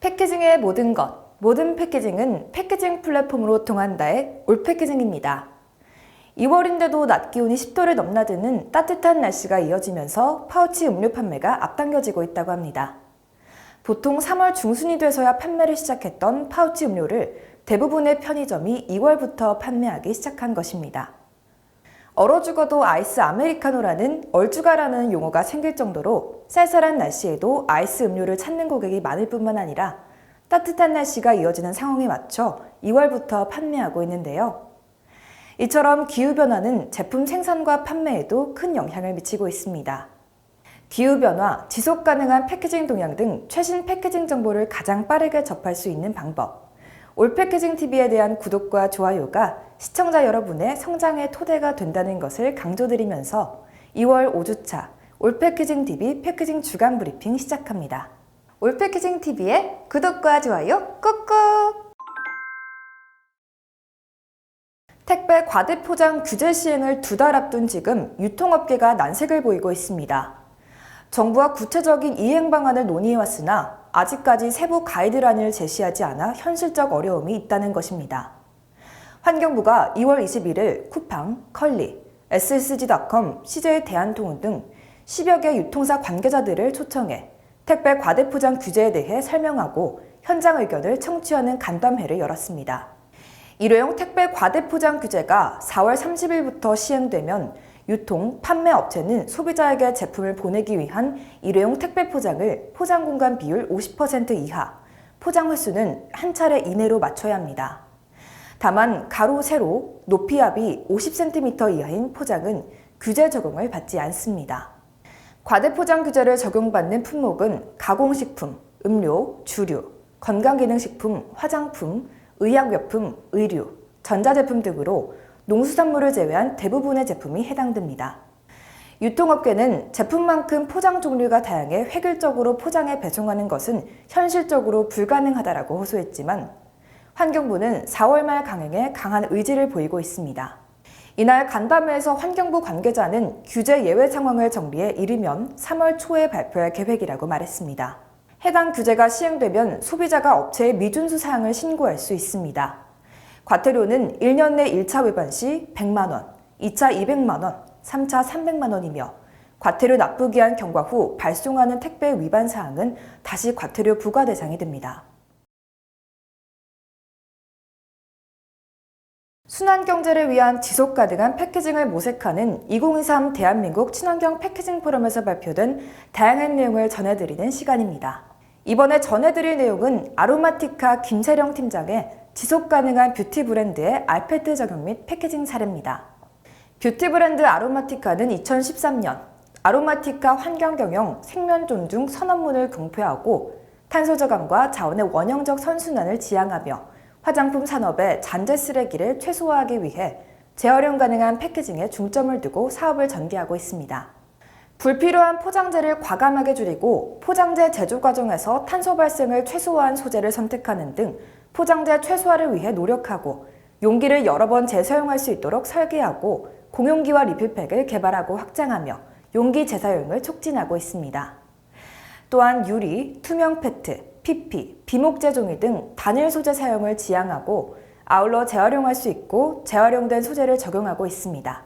패키징의 모든 것, 모든 패키징은 패키징 플랫폼으로 통한다의 올패키징입니다. 2월인데도 낮 기온이 10도를 넘나드는 따뜻한 날씨가 이어지면서 파우치 음료 판매가 앞당겨지고 있다고 합니다. 보통 3월 중순이 돼서야 판매를 시작했던 파우치 음료를 대부분의 편의점이 2월부터 판매하기 시작한 것입니다. 얼어 죽어도 아이스 아메리카노라는 얼죽아라는 용어가 생길 정도로 쌀쌀한 날씨에도 아이스 음료를 찾는 고객이 많을 뿐만 아니라 따뜻한 날씨가 이어지는 상황에 맞춰 2월부터 판매하고 있는데요. 이처럼 기후변화는 제품 생산과 판매에도 큰 영향을 미치고 있습니다. 기후변화, 지속가능한 패키징 동향 등 최신 패키징 정보를 가장 빠르게 접할 수 있는 방법. 올패키징TV에 대한 구독과 좋아요가 시청자 여러분의 성장의 토대가 된다는 것을 강조드리면서 2월 5주차 올패키징TV 패키징 주간 브리핑 시작합니다. 올패키징TV의 구독과 좋아요 꾹꾹! 택배 과대포장 규제 시행을 2달 앞둔 지금 유통업계가 난색을 보이고 있습니다. 정부와 구체적인 이행 방안을 논의해왔으나 아직까지 세부 가이드라인을 제시하지 않아 현실적 어려움이 있다는 것입니다. 환경부가 2월 21일 쿠팡, 컬리, SSG.com, CJ 대한통운 등 10여 개 유통사 관계자들을 초청해 택배 과대포장 규제에 대해 설명하고 현장 의견을 청취하는 간담회를 열었습니다. 일회용 택배 과대포장 규제가 4월 30일부터 시행되면 유통, 판매 업체는 소비자에게 제품을 보내기 위한 일회용 택배 포장을 포장 공간 비율 50% 이하, 포장 횟수는 한 차례 이내로 맞춰야 합니다. 다만 가로, 세로, 높이 합이 50cm 이하인 포장은 규제 적용을 받지 않습니다. 과대포장 규제를 적용받는 품목은 가공식품, 음료, 주류, 건강기능식품, 화장품, 의약용품, 의류, 전자제품 등으로 농수산물을 제외한 대부분의 제품이 해당됩니다. 유통업계는 제품만큼 포장 종류가 다양해 획일적으로 포장해 배송하는 것은 현실적으로 불가능하다라고 호소했지만 환경부는 4월 말 강행에 강한 의지를 보이고 있습니다. 이날 간담회에서 환경부 관계자는 규제 예외 상황을 정리해 이르면 3월 초에 발표할 계획이라고 말했습니다. 해당 규제가 시행되면 소비자가 업체에 미준수 사항을 신고할 수 있습니다. 과태료는 1년 내 1차 위반 시 100만 원, 2차 200만 원, 3차 300만 원이며 과태료 납부기 한 경과 후 발송하는 택배 위반 사항은 다시 과태료 부과 대상이 됩니다. 순환경제를 위한 지속가능한 패키징을 모색하는 2023 대한민국 친환경 패키징 포럼에서 발표된 다양한 내용을 전해드리는 시간입니다. 이번에 전해드릴 내용은 아로마티카 김세령 팀장의 지속가능한 뷰티 브랜드의 알페트 적용 및 패키징 사례입니다. 뷰티 브랜드 아로마티카는 2013년 아로마티카 환경경영 생명 존중 선언문을 공표하고 탄소 저감과 자원의 원형적 선순환을 지향하며 화장품 산업의 잔재 쓰레기를 최소화하기 위해 재활용 가능한 패키징에 중점을 두고 사업을 전개하고 있습니다. 불필요한 포장재를 과감하게 줄이고 포장재 제조 과정에서 탄소 발생을 최소화한 소재를 선택하는 등 포장재 최소화를 위해 노력하고 용기를 여러 번 재사용할 수 있도록 설계하고 공용기와 리필팩을 개발하고 확장하며 용기 재사용을 촉진하고 있습니다. 또한 유리, 투명 페트, PP, 비목재 종이 등 단일 소재 사용을 지향하고 아울러 재활용할 수 있고 재활용된 소재를 적용하고 있습니다.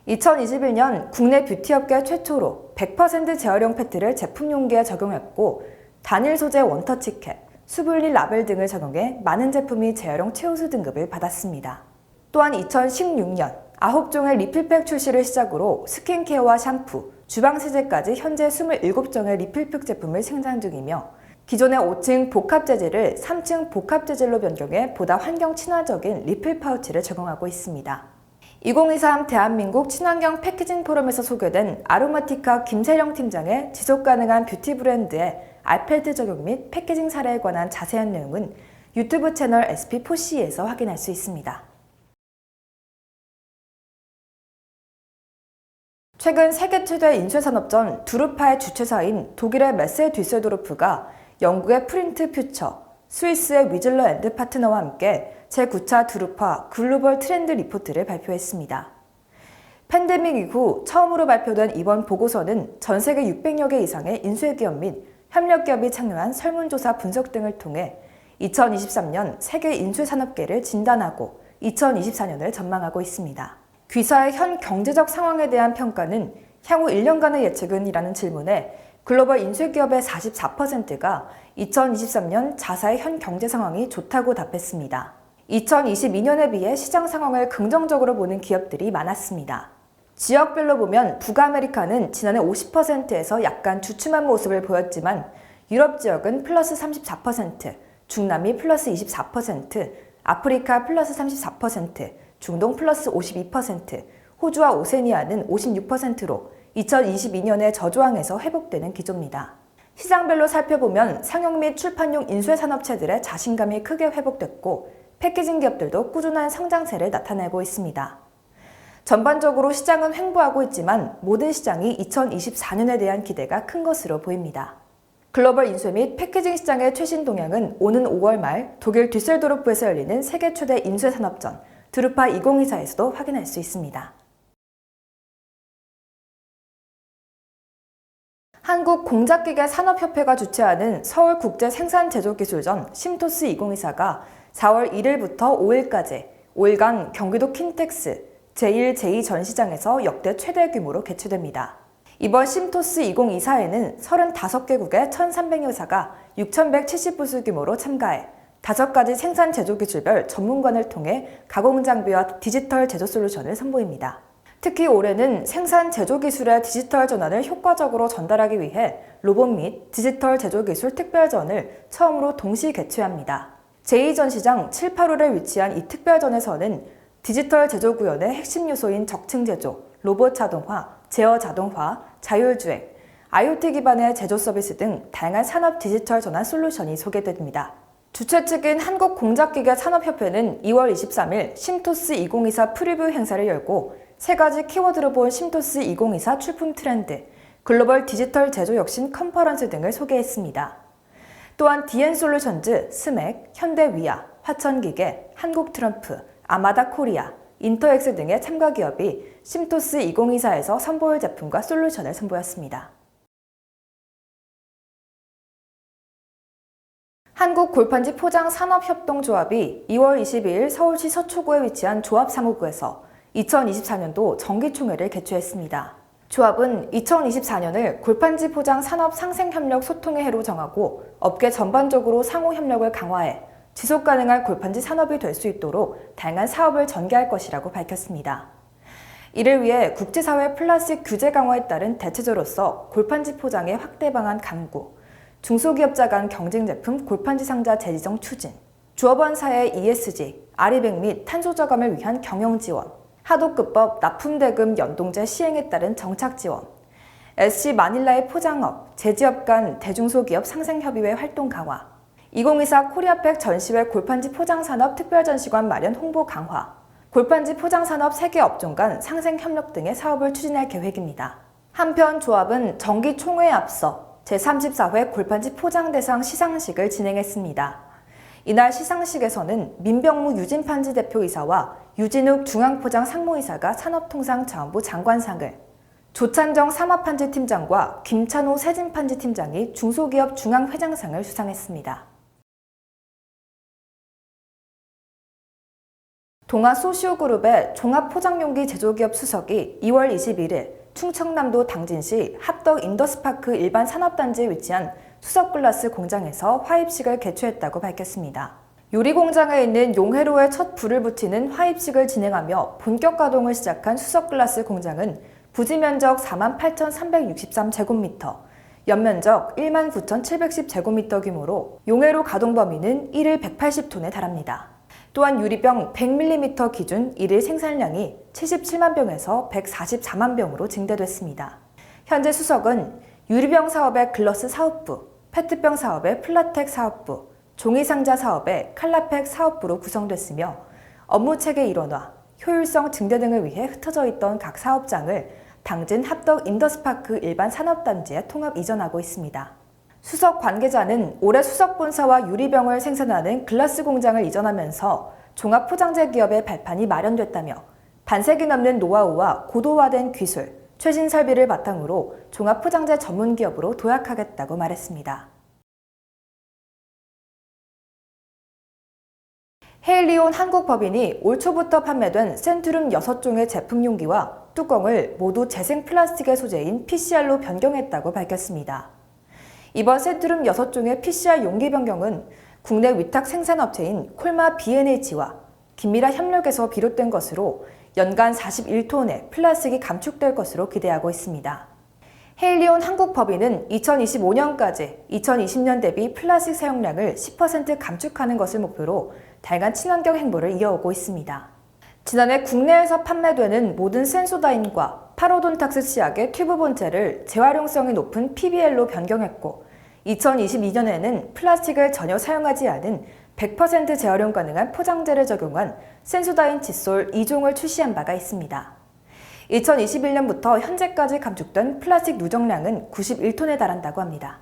2021년 국내 뷰티업계 최초로 100% 재활용 페트를 제품 용기에 적용했고 단일 소재 원터치캡, 수분리 라벨 등을 적용해 많은 제품이 재활용 최우수 등급을 받았습니다. 또한 2016년 9종의 리필팩 출시를 시작으로 스킨케어와 샴푸, 주방세제까지 현재 27종의 리필팩 제품을 생산 중이며 기존의 5층 복합 재질을 3층 복합 재질로 변경해 보다 환경 친화적인 리필 파우치를 적용하고 있습니다. 2023 대한민국 친환경 패키징 포럼에서 소개된 아로마티카 김세령 팀장의 지속가능한 뷰티 브랜드의 알페트 적용 및 패키징 사례에 관한 자세한 내용은 유튜브 채널 SP4C에서 확인할 수 있습니다. 최근 세계 최대 인쇄산업전 두루파의 주최사인 독일의 메세 뒤셀도르프가 영국의 프린트 퓨처, 스위스의 위즐러 앤드 파트너와 함께 제9차 두루파 글로벌 트렌드 리포트를 발표했습니다. 팬데믹 이후 처음으로 발표된 이번 보고서는 전 세계 600여 개 이상의 인쇄기업 및 협력기업이 참여한 설문조사 분석 등을 통해 2023년 세계 인쇄산업계를 진단하고 2024년을 전망하고 있습니다. 귀사의 현 경제적 상황에 대한 평가는 향후 1년간의 예측은? 이라는 질문에 글로벌 인쇄기업의 44%가 2023년 자사의 현 경제 상황이 좋다고 답했습니다. 2022년에 비해 시장 상황을 긍정적으로 보는 기업들이 많았습니다. 지역별로 보면 북아메리카는 지난해 50%에서 약간 주춤한 모습을 보였지만 유럽 지역은 플러스 34%, 중남미 플러스 24%, 아프리카 플러스 34%, 중동 플러스 52%, 호주와 오세니아는 56%로 2022년의 저조항에서 회복되는 기조입니다. 시장별로 살펴보면 상용 및 출판용 인쇄산업체들의 자신감이 크게 회복됐고 패키징 기업들도 꾸준한 성장세를 나타내고 있습니다. 전반적으로 시장은 횡보하고 있지만 모든 시장이 2024년에 대한 기대가 큰 것으로 보입니다. 글로벌 인쇄 및 패키징 시장의 최신 동향은 오는 5월 말 독일 düsseldorf에서 열리는 세계 최대 인쇄산업전 드루파 2024에서도 확인할 수 있습니다. 한국공작기계산업협회가 주최하는 서울국제생산제조기술전 심토스 2024가 4월 1일부터 5일까지 5일간 경기도 킨텍스 제1, 제2 전시장에서 역대 최대 규모로 개최됩니다. 이번 심토스 2024에는 35개국의 1,300여사가 6,170부스 규모로 참가해 5가지 생산 제조 기술별 전문관을 통해 가공 장비와 디지털 제조 솔루션을 선보입니다. 특히 올해는 생산 제조 기술의 디지털 전환을 효과적으로 전달하기 위해 로봇 및 디지털 제조 기술 특별전을 처음으로 동시 개최합니다. 제2전시장 7, 8홀에 위치한 이 특별전에서는 디지털 제조 구현의 핵심 요소인 적층 제조, 로봇 자동화, 제어 자동화, 자율주행, IoT 기반의 제조 서비스 등 다양한 산업 디지털 전환 솔루션이 소개됩니다. 주최 측인 한국공작기계산업협회는 2월 23일 심토스 2024 프리뷰 행사를 열고 3가지 키워드로 본 심토스 2024 출품 트렌드, 글로벌 디지털 제조 혁신 컨퍼런스 등을 소개했습니다. 또한 DN솔루션즈, 스맥, 현대위아, 화천기계, 한국트럼프, 아마다 코리아, 인터엑스 등의 참가 기업이 심토스 2024에서 선보일 제품과 솔루션을 선보였습니다. 한국골판지 포장산업협동조합이 2월 22일 서울시 서초구에 위치한 조합사무부에서 2024년도 정기총회를 개최했습니다. 조합은 2024년을 골판지 포장 산업 상생협력 소통의 해로 정하고 업계 전반적으로 상호협력을 강화해 지속가능한 골판지 산업이 될 수 있도록 다양한 사업을 전개할 것이라고 밝혔습니다. 이를 위해 국제사회 플라스틱 규제 강화에 따른 대체제로서 골판지 포장의 확대 방안 강구, 중소기업자 간 경쟁 제품 골판지 상자 재지정 추진, 조합원사의 ESG, 아리백 및 탄소 저감을 위한 경영 지원, 하도급법 납품대금 연동제 시행에 따른 정착 지원, SC 마닐라의 포장업, 제지업 간 대중소기업 상생협의회 활동 강화, 2024 코리아팩 전시회 골판지 포장산업 특별전시관 마련 홍보 강화, 골판지 포장산업 세계 업종 간 상생협력 등의 사업을 추진할 계획입니다. 한편 조합은 정기총회에 앞서 제34회 골판지 포장대상 시상식을 진행했습니다. 이날 시상식에서는 민병무 유진판지 대표이사와 유진욱 중앙포장 상무이사가 산업통상자원부 장관상을, 조찬정 삼합판지 팀장과 김찬호 세진판지 팀장이 중소기업 중앙회장상을 수상했습니다. 동아소시오그룹의 종합포장용기 제조기업 수석이 2월 21일 충청남도 당진시 합덕 인더스파크 일반 산업단지에 위치한 수석글라스 공장에서 화입식을 개최했다고 밝혔습니다. 요리공장에 있는 용해로에 첫 불을 붙이는 화입식을 진행하며 본격 가동을 시작한 수석글라스 공장은 부지 면적 48,363제곱미터, 연면적 19,710제곱미터 규모로 용해로 가동 범위는 1일 180톤에 달합니다. 또한 유리병 100mm 기준 1일 생산량이 77만 병에서 144만 병으로 증대됐습니다. 현재 수석은 유리병 사업의 글러스 사업부, 페트병 사업의 플라텍 사업부, 종이상자 사업의 칼라팩 사업부로 구성됐으며 업무체계 일원화, 효율성 증대 등을 위해 흩어져 있던 각 사업장을 당진 합덕 인더스파크 일반 산업단지에 통합 이전하고 있습니다. 수석 관계자는 올해 수석본사와 유리병을 생산하는 글라스 공장을 이전하면서 종합포장재 기업의 발판이 마련됐다며 반세기 넘는 노하우와 고도화된 기술, 최신 설비를 바탕으로 종합포장재 전문기업으로 도약하겠다고 말했습니다. 헤일리온 한국법인이 올 초부터 판매된 센트룸 6종의 제품 용기와 뚜껑을 모두 재생 플라스틱의 소재인 PCR로 변경했다고 밝혔습니다. 이번 센트룸 6종의 PCR 용기 변경은 국내 위탁 생산업체인 콜마 B&H와 긴밀한 협력에서 비롯된 것으로 연간 41톤의 플라스틱이 감축될 것으로 기대하고 있습니다. 헤일리온 한국법인은 2025년까지 2020년 대비 플라스틱 사용량을 10% 감축하는 것을 목표로 다양한 친환경 행보를 이어오고 있습니다. 지난해 국내에서 판매되는 모든 센소다인과 파로돈탁스 치약의 튜브 본체를 재활용성이 높은 PBL로 변경했고 2022년에는 플라스틱을 전혀 사용하지 않은 100% 재활용 가능한 포장재를 적용한 센소다인 칫솔 2종을 출시한 바가 있습니다. 2021년부터 현재까지 감축된 플라스틱 누적량은 91톤에 달한다고 합니다.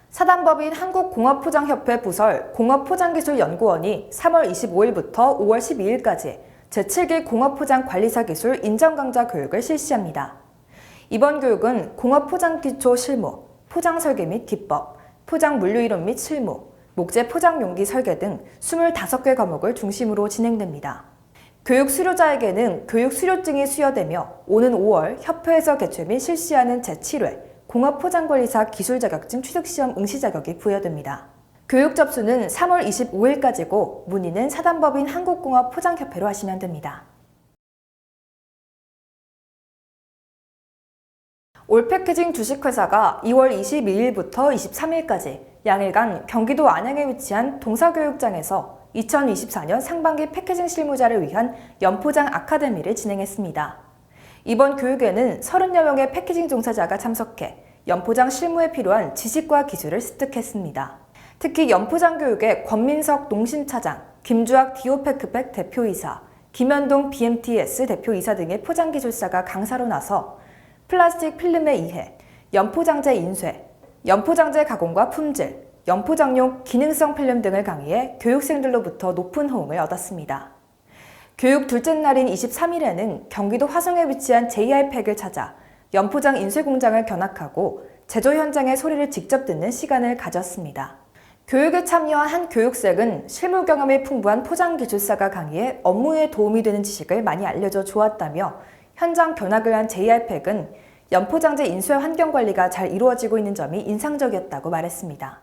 사단법인 한국공업포장협회 부설 공업포장기술연구원이 3월 25일부터 5월 12일까지 제7기 공업포장관리사 기술 인정강좌 교육을 실시합니다. 이번 교육은 공업포장기초 실무, 포장설계 및 기법, 포장물류이론 및 실무, 목재 포장용기 설계 등 25개 과목을 중심으로 진행됩니다. 교육 수료자에게는 교육 수료증이 수여되며 오는 5월 협회에서 개최 및 실시하는 제7회 공업포장관리사 기술자격증 취득시험 응시 자격이 부여됩니다. 교육 접수는 3월 25일까지고 문의는 사단법인 한국공업포장협회로 하시면 됩니다. 올패키징 주식회사가 2월 22일부터 23일까지 양일간 경기도 안양에 위치한 동사교육장에서 2024년 상반기 패키징 실무자를 위한 연포장 아카데미를 진행했습니다. 이번 교육에는 30여 명의 패키징 종사자가 참석해 연포장 실무에 필요한 지식과 기술을 습득했습니다. 특히 연포장 교육에 권민석 농심차장, 김주학 디오패크팩 대표이사, 김현동 BMTS 대표이사 등의 포장기술사가 강사로 나서 플라스틱 필름의 이해, 연포장재 인쇄, 연포장재 가공과 품질, 연포장용 기능성 필름 등을 강의해 교육생들로부터 높은 호응을 얻었습니다. 교육 둘째 날인 23일에는 경기도 화성에 위치한 JR팩을 찾아 연포장 인쇄 공장을 견학하고 제조 현장의 소리를 직접 듣는 시간을 가졌습니다. 교육에 참여한 한 교육생은 실무 경험이 풍부한 포장기술사가 강의해 업무에 도움이 되는 지식을 많이 알려줘 좋았다며 현장 견학을 한 JR팩은 연포장재 인쇄 환경 관리가 잘 이루어지고 있는 점이 인상적이었다고 말했습니다.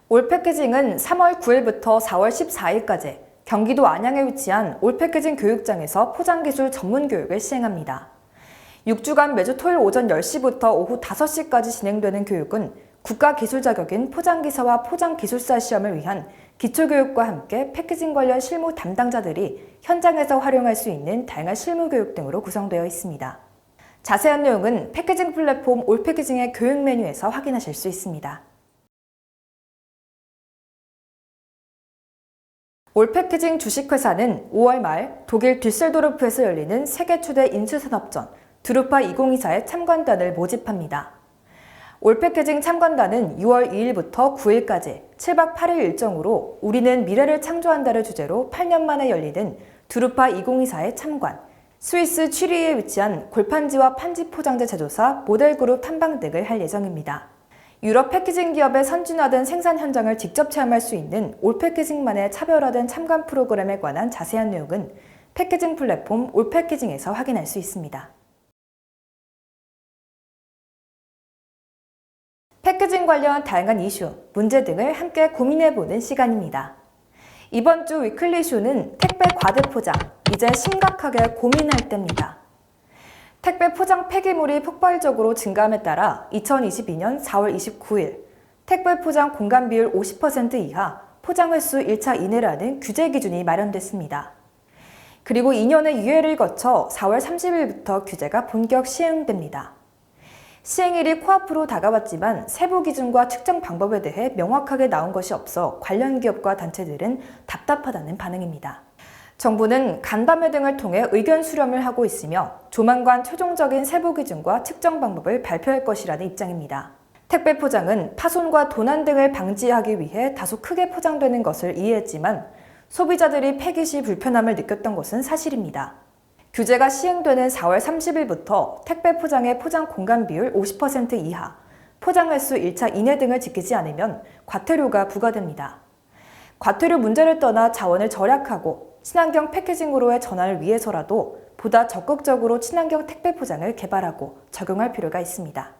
올패키징은 3월 9일부터 4월 14일까지 경기도 안양에 위치한 올패키징 교육장에서 포장기술 전문교육을 시행합니다. 6주간 매주 토요일 오전 10시부터 오후 5시까지 진행되는 교육은 국가기술 자격인 포장기사와 포장기술사 시험을 위한 기초교육과 함께 패키징 관련 실무 담당자들이 현장에서 활용할 수 있는 다양한 실무교육 등으로 구성되어 있습니다. 자세한 내용은 패키징 플랫폼 올패키징의 교육 메뉴에서 확인하실 수 있습니다. 올패키징 주식회사는 5월 말 독일 듀셀도르프에서 열리는 세계 초대 인수산업전 드루파 2024의 참관단을 모집합니다. 올패키징 참관단은 6월 2일부터 9일까지 7박 8일 일정으로 우리는 미래를 창조한다를 주제로 8년 만에 열리는 드루파 2024의 참관, 스위스 취리히에 위치한 골판지와 판지 포장재 제조사 모델그룹 탐방 등을 할 예정입니다. 유럽 패키징 기업의 선진화된 생산 현장을 직접 체험할 수 있는 올패키징만의 차별화된 참관 프로그램에 관한 자세한 내용은 패키징 플랫폼 올패키징에서 확인할 수 있습니다. 패키징 관련 다양한 이슈, 문제 등을 함께 고민해보는 시간입니다. 이번 주 위클리 이슈는 택배 과대 포장, 이제 심각하게 고민할 때입니다. 택배 포장 폐기물이 폭발적으로 증가함에 따라 2022년 4월 29일 택배 포장 공간 비율 50% 이하, 포장 횟수 1차 이내라는 규제 기준이 마련됐습니다. 그리고 2년의 유예를 거쳐 4월 30일부터 규제가 본격 시행됩니다. 시행일이 코앞으로 다가왔지만 세부 기준과 측정 방법에 대해 명확하게 나온 것이 없어 관련 기업과 단체들은 답답하다는 반응입니다. 정부는 간담회 등을 통해 의견 수렴을 하고 있으며 조만간 최종적인 세부 기준과 측정 방법을 발표할 것이라는 입장입니다. 택배 포장은 파손과 도난 등을 방지하기 위해 다소 크게 포장되는 것을 이해했지만 소비자들이 폐기 시 불편함을 느꼈던 것은 사실입니다. 규제가 시행되는 4월 30일부터 택배 포장의 포장 공간 비율 50% 이하, 포장 횟수 1차 이내 등을 지키지 않으면 과태료가 부과됩니다. 과태료 문제를 떠나 자원을 절약하고 친환경 패키징으로의 전환을 위해서라도 보다 적극적으로 친환경 택배 포장을 개발하고 적용할 필요가 있습니다.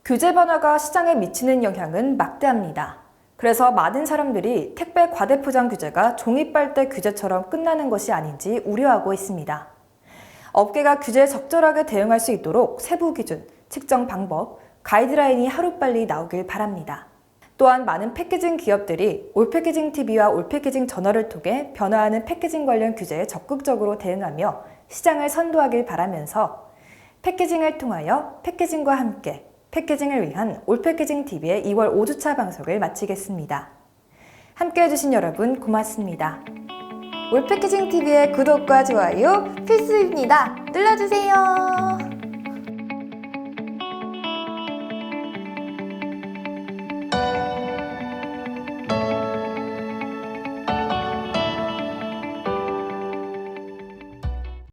규제 변화가 시장에 미치는 영향은 막대합니다. 그래서 많은 사람들이 택배 과대포장 규제가 종이빨대 규제처럼 끝나는 것이 아닌지 우려하고 있습니다. 업계가 규제에 적절하게 대응할 수 있도록 세부 기준, 측정 방법, 가이드라인이 하루빨리 나오길 바랍니다. 또한 많은 패키징 기업들이 올패키징 TV와 올패키징 저널을 통해 변화하는 패키징 관련 규제에 적극적으로 대응하며 시장을 선도하길 바라면서 패키징을 통하여 패키징과 함께 패키징을 위한 올패키징 TV의 2월 5주차 방송을 마치겠습니다. 함께해 주신 여러분 고맙습니다. 올패키징 TV의 구독과 좋아요 필수입니다. 눌러주세요.